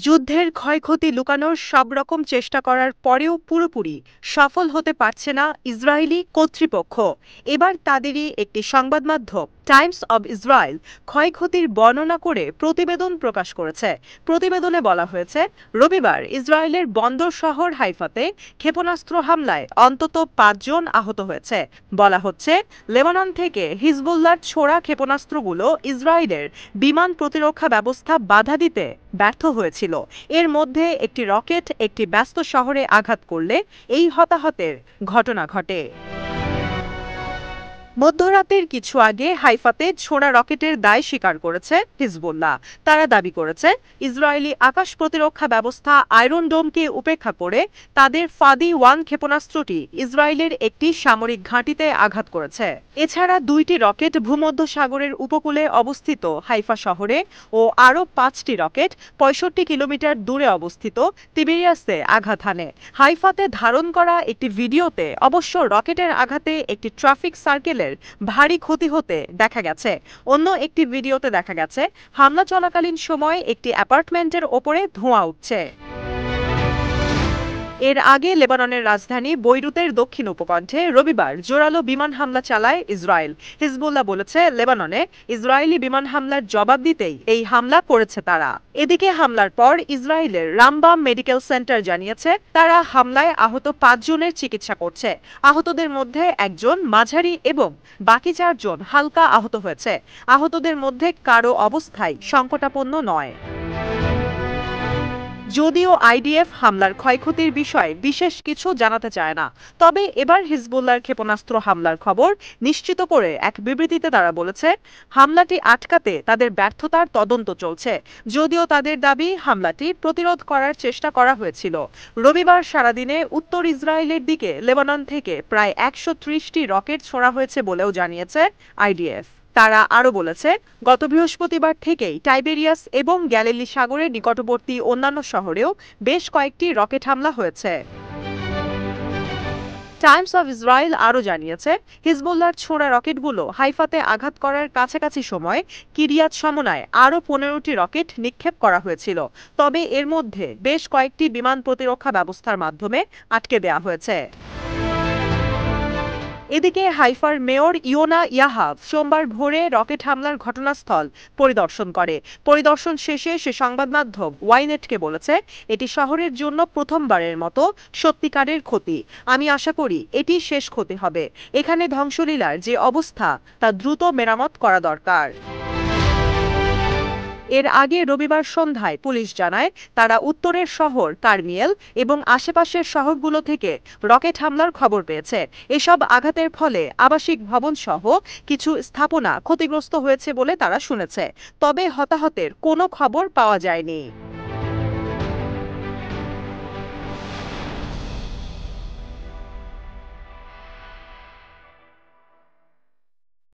যুদ্ধের ক্ষয়ক্ষতি লুকানোর সব রকম চেষ্টা করার পরেও পুরোপুরি সফল হতে পারছে না ইসরায়েলি কর্তৃপক্ষ। এবার তাদেরই একটি সংবাদ মাধ্যম টাইমস অব ইসরায়েল ক্ষয়ক্ষতির বর্ণনা করে প্রতিবেদন প্রকাশ করেছে। প্রতিবেদনে বলা হয়েছে, রবিবার ইসরায়েলের বন্দর শহর হাইফাতে ক্ষেপণাস্ত্র হামলায় অন্তত ৫ জন আহত হয়েছে। বলা হচ্ছে, লেবানন থেকে হিজবুল্লাহর ছোড়া ক্ষেপণাস্ত্রগুলো ইসরায়েলের বিমান প্রতিরক্ষা ব্যবস্থা বাধা দিতে ব্যর্থ হয়েছিল। এর মধ্যে একটি রকেট একটি ব্যস্ত শহরে আঘাত করলে এই হতাহতের ঘটনা ঘটে। মধ্যরাতের কিছু আগে হাইফাতে ছোড়া রকেটের দায় স্বীকার করেছে হিজবুল্লাহ। তারা দাবি করেছে, ইসরায়েলি আকাশ প্রতিরক্ষা ব্যবস্থা আয়রন ডোমকে উপেক্ষা করে তাদের ফাদি-1 ক্ষেপণাস্ত্রটি ইসরায়েলের একটি সামরিক ঘাঁটিতে আঘাত করেছে। এছাড়া 2টি রকেট ভূমধ্যসাগরের উপকূলে অবস্থিত হাইফা শহরে ও আরও 5টি রকেট 65 কিলোমিটার দূরে অবস্থিত তিবেরিয়াসে আঘাত হানে। হাইফাতে ধারণ করা একটি ভিডিওতে অবশ্য রকেটের আঘাতে একটি ট্রাফিক সার্কেলের ভারী ক্ষতি হতে দেখা গেছে। অন্য একটি ভিডিওতে দেখা গেছে, হামলা চলাকালীন সময় একটি অ্যাপার্টমেন্টের ওপরে ধোঁয়া উঠছে। এর আগে লেবাননের রাজধানী বৈরুতের দক্ষিণ উপকণ্ঠে রবিবার জোরালো বিমান হামলা চালায় ইসরায়েল। হিজবুল্লাহ বলেছে, লেবাননে ইসরায়েলি বিমান হামলার জবাব দিতেই এই হামলা করেছে তারা। এদিকে হামলার পর ইসরায়েলের রামবাম মেডিকেল সেন্টার জানিয়েছে, তারা হামলায় আহত 5 জনের চিকিৎসা করছে। আহতদের মধ্যে একজন মাঝারি এবং বাকি 4 জন হালকা আহত হয়েছে। আহতদের মধ্যে কারো অবস্থাই সংকটাপন্ন নয়। যদিও আইডিএফ হামলার ক্ষয়ক্ষতির বিষয়ে বিশেষ কিছু জানাতে চায় না, তবে এবার হিজবুল্লাহর ক্ষেপণাস্ত্র হামলার খবর নিশ্চিত করে এক বিবৃতিতে তারা বলেছে, হামলাটি আটকাতে তাদের ব্যর্থতার তদন্ত চলছে। যদিও তাদের দাবি, হামলাটি প্রতিরোধ করার চেষ্টা করা হয়েছিল। রবিবার সারাদিনে উত্তর ইসরায়েলের দিকে লেবানন থেকে প্রায় 130টি রকেট ছোড়া হয়েছে বলেও জানিয়েছে আইডিএফ। তারা আরও বলেছে, গত বৃহস্পতিবার থেকেই টাইবেরিয়াস এবং গ্যালিলি সাগরের নিকটবর্তী অন্যান্য শহরেও বেশ কয়েকটি রকেট হামলা হয়েছে। টাইমস অব ইসরায়েল আরও জানিয়েছে, হিজবুল্লাহর ছোড়া রকেটগুলো হাইফাতে আঘাত করার কাছাকাছি সময় কিরিয়াত শমনায় আরও 15টি রকেট নিক্ষেপ করা হয়েছিল। তবে এর মধ্যে বেশ কয়েকটি বিমান প্রতিরক্ষা ব্যবস্থার মাধ্যমে আটকে দেওয়া হয়েছে। এদিকে হাইফার মেয়র ইয়োনা ইয়াহাভ সোমবার ভোরে রকেট হামলার ঘটনাস্থল পরিদর্শন করে। পরিদর্শন শেষে সে সংবাদ মাধ্যম ওয়াইনেটকে বলেছে, এটি শহরের জন্য প্রথমবারের মতো সত্যিকারের ক্ষতি। আমি আশা করি এটি শেষ ক্ষতি হবে। এখানে ধ্বংসলীলার যে অবস্থা তা দ্রুত মেরামত করা দরকার। এর আগে রবিবার সন্ধ্যায় পুলিশ জানায়, তারা উত্তরের শহর কার্মিয়েল এবং আশেপাশের শহরগুলো থেকে রকেট হামলার খবর পেয়েছে। এসব আঘাতের ফলে আবাসিক ভবন সহ কিছু স্থাপনা ক্ষতিগ্রস্ত হয়েছে বলে তারা শুনেছে। তবে হতাহতের কোনো খবর পাওয়া যায়নি।